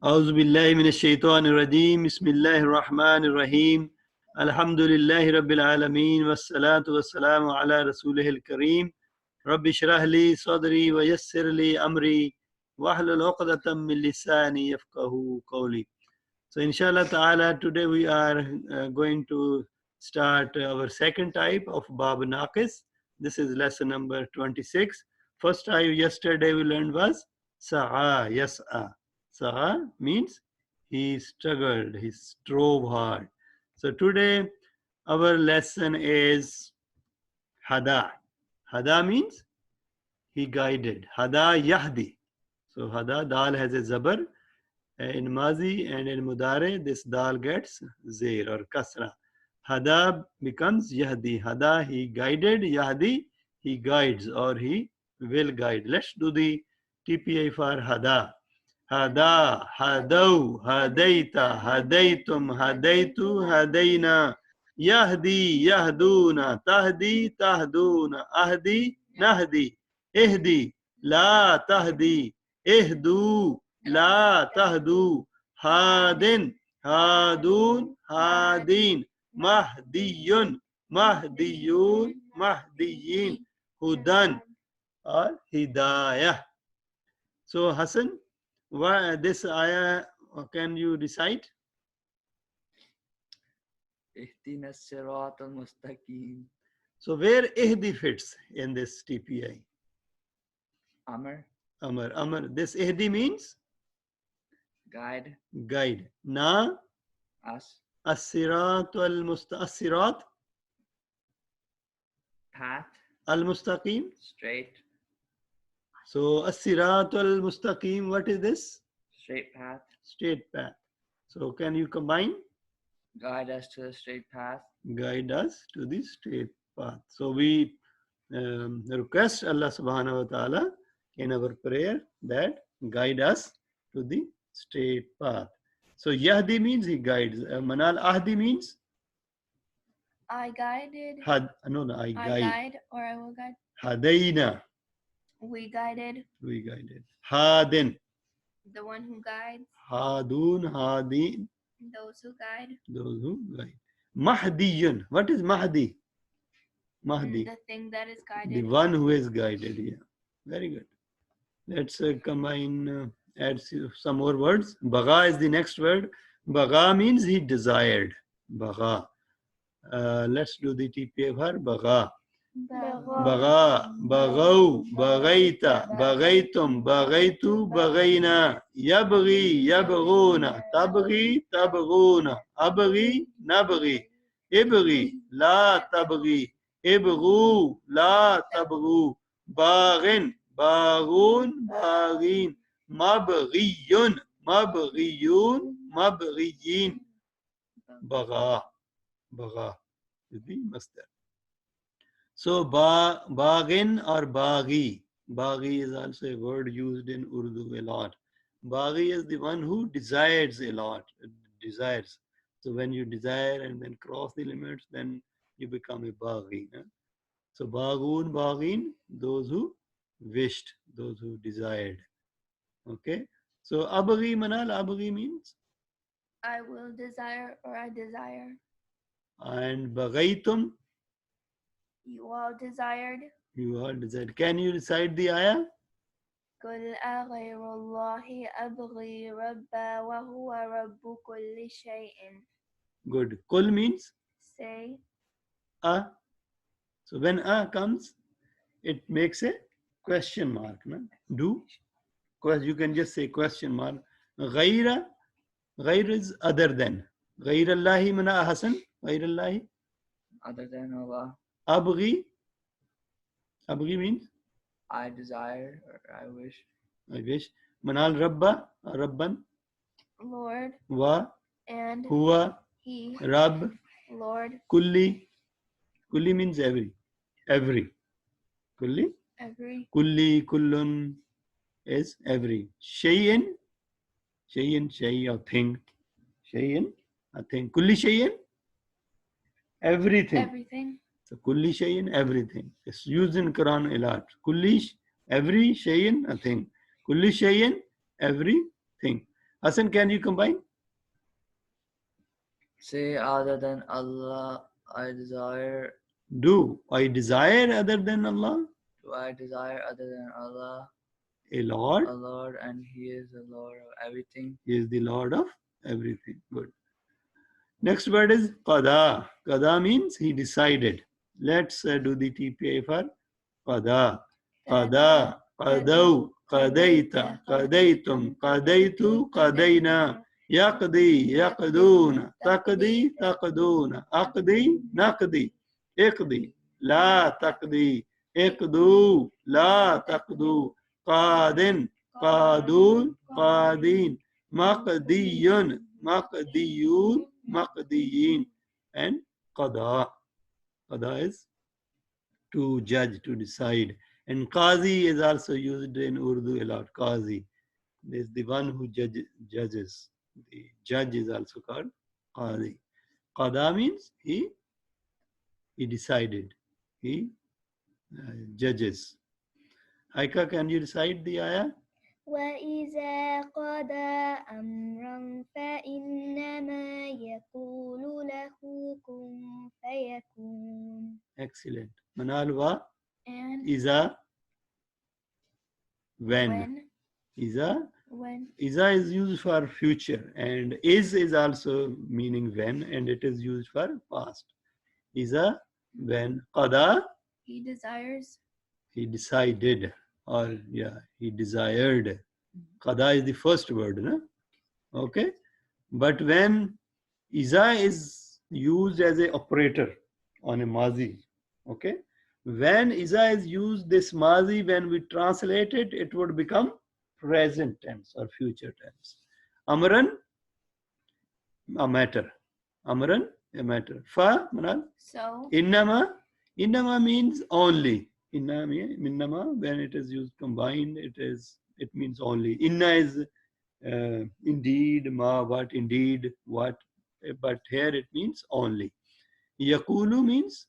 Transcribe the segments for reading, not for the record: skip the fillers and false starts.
أعوذ بالله من الشيطان الرجيم بسم الله الرحمن الرحيم الحمد لله رب العالمين والصلاة والسلام على رسوله الكريم رب اشرح لي صدري ويسر لي أمري واحلل عقدة من لساني يفقهوا قولي. So inshallah ta'ala, today we are going to start our second type of Bab Naqis. This is lesson number 26. First type yesterday we learned was Sa'a, Yas'a. Sa'a means he struggled, he strove hard. So today our lesson is Hada. Hada means he guided. Hada Yahdi. So Hada, Dal has a Zabar. In Mazi and in Mudare, this Dal gets Zair or Kasra. Hada becomes Yahdi. Hada, he guided. Yahdi, he guides or he will guide. Let's do the TPI for Hada. Hada, Hadau, Hadaita, Hadaitum, Hadaitu, Hadaina. Yahdi, Yahduna, Tahdi, Tahduna, Ahdi, Nahdi, Ihdi, La Tahdi, Ihdu, لا تهدوا هاد هادون هادين مهدي مهديون مهديين هدى or hidayah. So Hassan, this ayah can you recite? اهدنا الصراط المستقيم. So where ihdi fits in this TPI? Amr. Amr. This ihdi means Guide. guide. Na Us. الصراط الصراط Path. المستقيم. Straight. So الصراط المستقيم, what is this? Straight path. Straight path. So can you combine? Guide us to the straight path. Guide us to the straight path. So we request Allah subhanahu wa ta'ala in our prayer that guide us to the straight path. So Yahdi means he guides. Manal Ahdi means? I guided. I guide or I will guide. Hadaina. We guided. We guided. Hadin. The one who guides. Hadun, Hadin. Those who guide. Those who guide. Mahdiyun. What is Mahdi? Mahdi. The thing that is guided. The one who is guided. Yeah. Very good. Let's combine, add some more words. Bagha is the next word. Bagha means he desired. Bagha. Let's do the TPA for Bagha. Bagha, Baghaw, Baghaita, Baghaitum, Baghaitu, Baghaina, Yabghi, Yabghuna, Tabghi, Tabghuna, Abghi, Nabghi, Ibghi, La Tabghi, Ibghu, La Tabghu, Baghin, Baghun, Baghin, Mabghiyun, Mabghiyun, Mabghiyin, Bagha, Bagha is the masdar. So Baghin or Baghi. Baghi is also a word used in Urdu a lot. Baghi is the one who desires a lot. Desires. So when you desire and then cross the limits, then you become a Baghi. So Baghun, Baghin, those who wished, those who desired. Okay. So Abaghi Manal, Abaghi means? I will desire or I desire. And Baghaitum? You all desired. You all desired. Can you recite the ayah? قل أغير الله أبغي ربا وهو رب كل شيء. Good. Kul means? Say. A. So when A comes, it makes a question mark. No? Do. You can just say question mark. Ghaira. Ghair is other than. Ghair Allahi mana Hasan. Ghair Allahi. Other than Allah. Abghi. Abghi means? I desire or I wish. I wish. Manal Rabba. Rabban. Lord. Wa. And. Huwa. He. Rab. Lord. Kulli. Kulli means every. Every. Kulli. Every. Kulli. Kullun is every. Shayin. Shayin. Shay a thing. Shayin. A thing. Kulli shayin. Everything. Everything. So kulli shayin, everything. It's used in Quran a lot. Kulli, every shayin, a thing. Kulli shayin, everything. Hassan, can you combine? Say, other than Allah, I desire. Do I desire other than Allah? Do I desire other than Allah, A Lord. a Lord, and He is the Lord of everything. He is the Lord of everything. Good. Next word is qada. Qada means he decided. Let's do the TPA for qada. Qada, qadaw, qadayta, qadaytum, qadaytu, qadayna. Yaqdi, yaqduna, taqdi, taqduna, aqdi, naqdi, iqdi, la taqdi, iqdu, la taqdu, qadin, qadun, qadin, maqdiyun, maqdiyun, maqdiyin, and qada. Qada is to judge, to decide. And qazi is also used in Urdu a lot. Qazi is the one who judges. The judge is also called qazi. Qada means he decided. He judges. Aika, can you recite the ayah? وإذا قضى أمرا فإنما يقول له كن فيكون. Excellent. Manal wa And iza when. Iza when is used for future, and is also meaning when, and it is used for past. Iza when. Qada, he desires. he decided, or yeah, he desired. Qada is the first word, no? Okay. But when iza is used as an operator on a mazi, okay, when iza is used, this mazi, when we translate it, it would become present tense or future tense. Amran, a matter. Amran, a matter. Fa, manal. So Innama means only. Innama, when it is used combined, it means only. Inna is indeed, ma, what, indeed, what, but here it means only. Yakulu means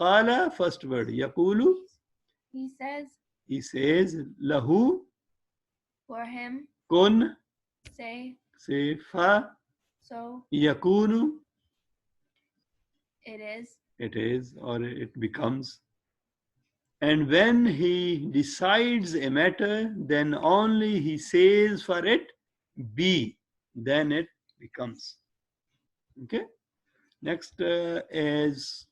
qala, first word. Yakulu, he says he says, lahu, for him, kun, say say fa, so yakunu, it is, or it becomes. And when he decides a matter, then only he says for it, be, then it becomes. Okay. Next is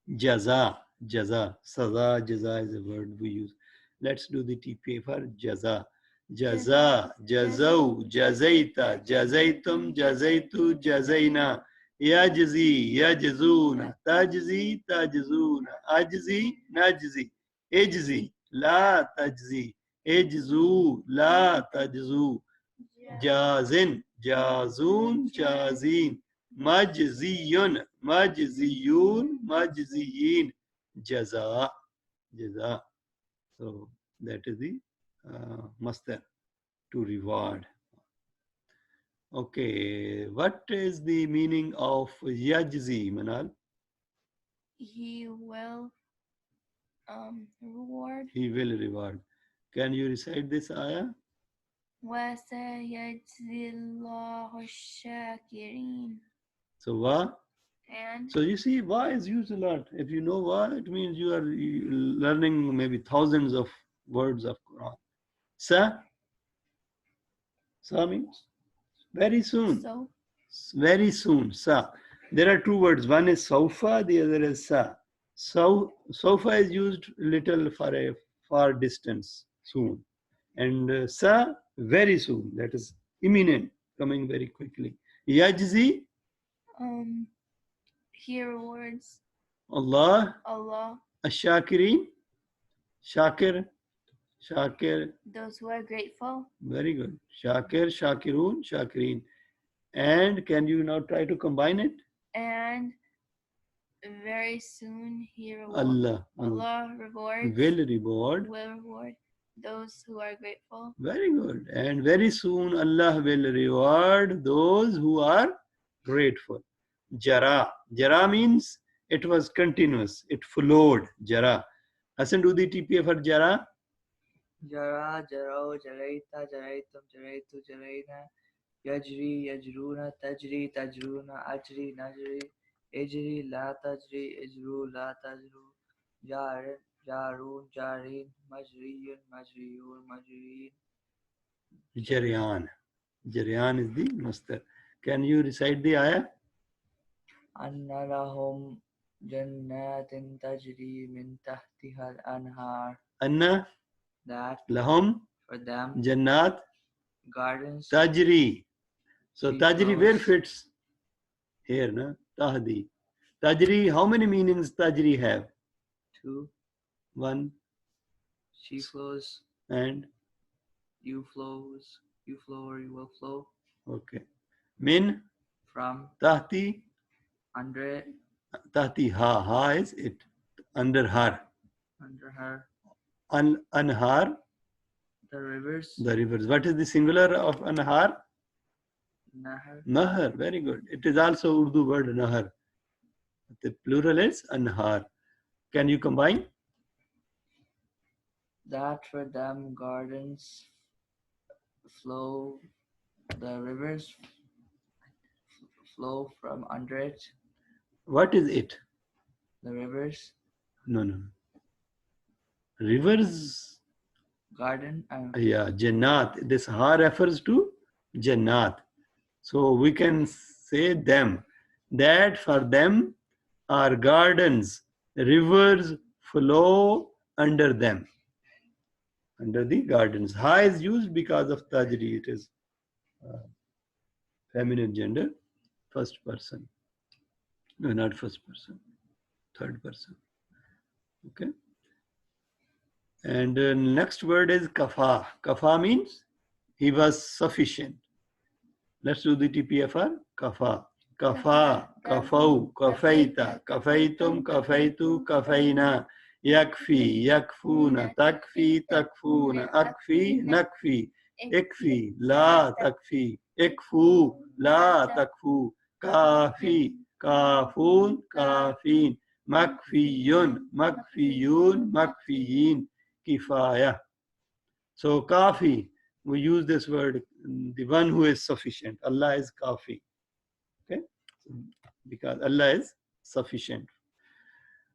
jaza. Jaza. Saza, jaza is a word we use. Let's do the TPA for jaza. Jaza, jazau, jazaita, jazaitum, jazaitu, jazaina. Yajzi, yajzuna, tajzi, tajzuna, ajzi, najzi, ejzi, la tajzi, ejzu, la tajzu, jazin, jazun, jazin, majziyun, majziyun, majziyin, jaza, jaza. So that is the masdar, to reward. Okay, what is the meaning of yajzi, Manal? he will reward. He will reward. Can you recite this ayah? وسيجزي الله الشاكرين. So wa. And So you see, wa is used a lot. If you know wa, it means you are learning maybe thousands of words of Quran. Sa means very soon. so Very soon. Sa. There are two words. One is saufa, the other is sa. So saufa is used little for a far distance, soon. And sa, very soon. That is imminent, coming very quickly. Yajzi, he rewards Allah, Allah ash-shakirin, shakir, those who are grateful. very good. Shakir, shakirun, shakirin. And can you now try to combine it? And very soon he rewards. Allah Allah rewards. will reward. Will reward those who are grateful. Very good. And very soon Allah will reward those who are grateful. Jara. Jara means it was continuous. It flowed. Jara. Hassan, do the TPA for jara. Jara, Jaro, Jaraita, Jaraitum, Jaraitu, Jaraina, Yajri, Yajruna, Tajri, Tajruna, Ajri, Najri, Ejri, La Tajri, Ejru, La Tajru, Jarin, Jarun, Jarin, Majriyun, Majriyun, Majriyin. Jaryan. Jaryan is the masdar. Can you recite the ayah? Anna lahum jannatin tajri min tahtiha al-anhar. Anna That lahum for them jannat gardens tajri. So She tajri where flows. fits? Here, na? Tahdi. Tajri, how many meanings tajri have? 2. One She flows, and you flows, you flow or you will flow. okay. Min From, tahti. under it, Tahti ha. Ha is it. Under her. under her. Anhar, The rivers, the rivers. What is the singular of anhar? Nahar. Nahar. Very good. It is also Urdu word nahar. The plural is anhar. Can you combine? That for them gardens flow, the rivers flow from under it. What is it? The rivers, No. Rivers. garden, Yeah, Jannat. This ha refers to Jannat. So we can say them. That for them are gardens. Rivers flow under them. Under the gardens. Ha is used because of tajri. It is feminine gender. First person. No, not first person. Third person. Okay. And next word is kafa. Kafa means he was sufficient. Let's do the TPFR. Kafa. Kafa. Kafau. Kafaita. Kafaitum. Kafaitu. Kafaina. Yakfi. Yakfuna. Takfi. Takfuna. Akfi. Nakfi. Ikfi. La takfi. Ikfu. La takfu. Kafi. Kafun. Kafin. Makfiyun. Makfiyun. Makfiyin. Kifaya. So kafi, we use this word, the one who is sufficient. Allah is kafi. Okay? Because Allah is sufficient.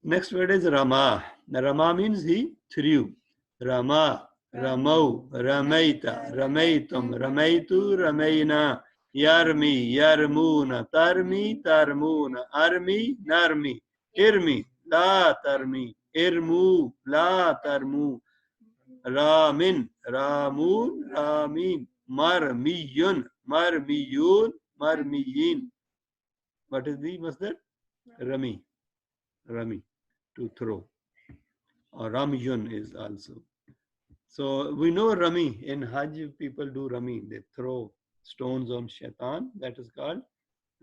Next word is Rama. Rama means he threw. Rama, Ramau, Ramaita, Ramaitum, Ramaitu, Ramaina, Yarmi, Yarmuna, Tarmi, Tarmuna, Armi, Narmi, Irmi, La Tarmi, Irmu, La Tarmu, Ramin, Ramun, Ramin, Marmiyun, Marmiyun, Marmiyin. What is the masdar? Rami. Rami, to throw. Or Ramyun is also. So we know Rami. In Hajj, people do Rami. They throw stones on shaitan. That is called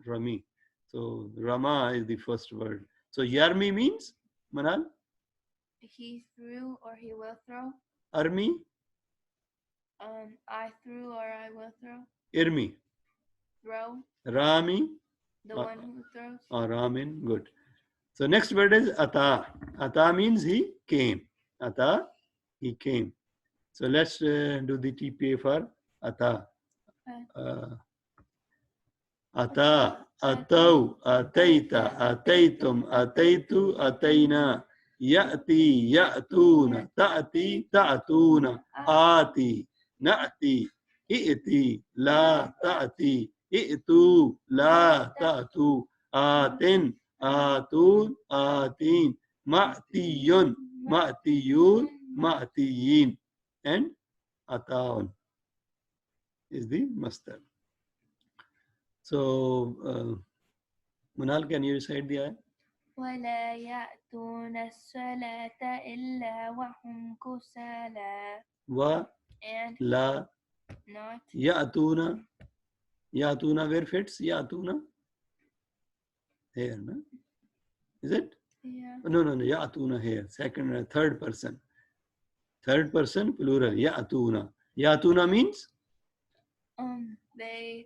Rami. So Rama is the first word. So Yarmi means, Manal? He threw or he will throw. Armi? I threw or I will throw. Irmi. Throw. Rami? The one who throws. Or Ramin. Good. So next word is Ata. Ata means he came. Ata, he came. So let's do the TPA for Ata. Ata, Atau, Ataita, Ataitum, Ataitu, Ataina. Ya'ti, Ya'tuna, Ta'ti, Ta'tuna, Ati, Na'ti, I'ti, La Ta'ti, I'tu, La Ta'tu, Atin, Atun, Atin, Ma'tiyun, Ma'tiyun, Ma'tiyin, and Ataun is the masdar. So, Manal, can you recite the ayah? ولا يأتون الصلاة إلا وهم كسالى. And La not Ya'tuna. Ya'tuna where fits? Ya'tuna. Here, no? Is it? yeah. No. Ya'tuna here. Second, third person. Third person, plural. Ya'tuna. Ya'tuna means? They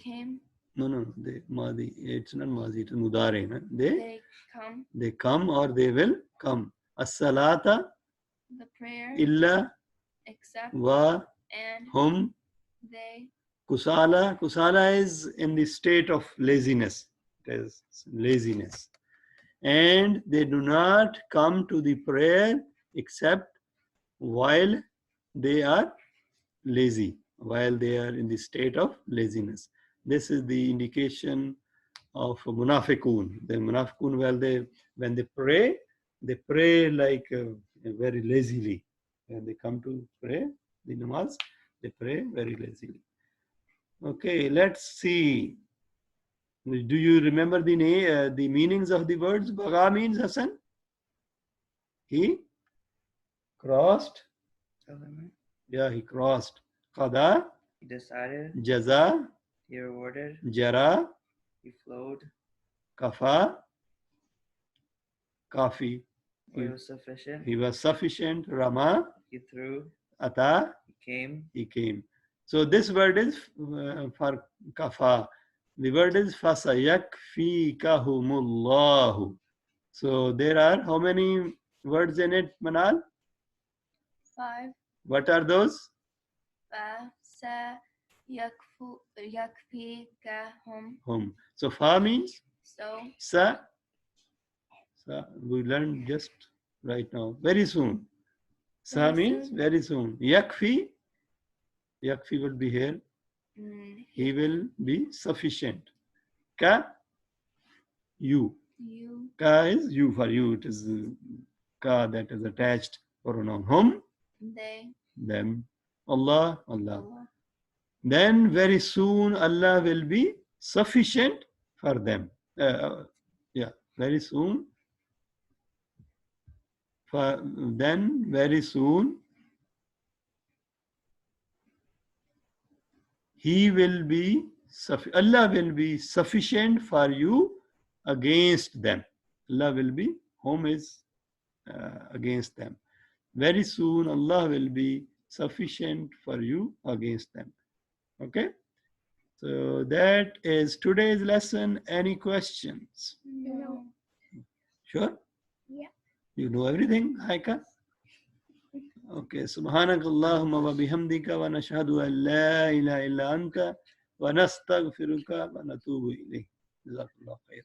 came. No. They Madi. It's not Madi. It's Mudare. No? They come. They come or they will come. As-salata. the prayer illa except wa and hum they kusala. Kusala is in the state of laziness. It is laziness. And they do not come to the prayer except while they are lazy, while they are in the state of laziness. This is the indication of munafiqun. The munafiqun, when they pray like very lazily. When they come to pray the namaz, they pray very lazily. Okay, let's see. Do you remember the meanings of the words? Baga means Hassan. He crossed. Yeah, he crossed. Qada, He decided, jaza, he rewarded, jara, he flowed, kafa, kafi. or he was sufficient, He was sufficient. Rama, he threw, ata, he came. So this word is for kafa. The word is fasayakfikahumullahu. So there are how many words in it, Manal? 5 What are those? sa yakfikahum. Hum. So fa means So sa. We learned just right now. Very soon. Sa Very means soon. very soon. Yakfi. Yakfi will be here. He will be sufficient. Ka, you. you Ka is you, for you. It is ka that is attached pronoun. Hum, they them. Allah, Allah. Allah. Then very soon Allah will be sufficient for them. Very soon. Then very soon Allah will be sufficient for you against them. Allah will be, whom is against them. Very soon Allah will be sufficient for you against them. Okay? So that is today's lesson. Any questions? No. Sure? Yeah. You know everything, Haika? Okay. Subhanakallahumma wa bihamdika wa nashhadu an la ilaha illa anta wa nastaghfiruka wa natubu ilayk. Jazakallah khair.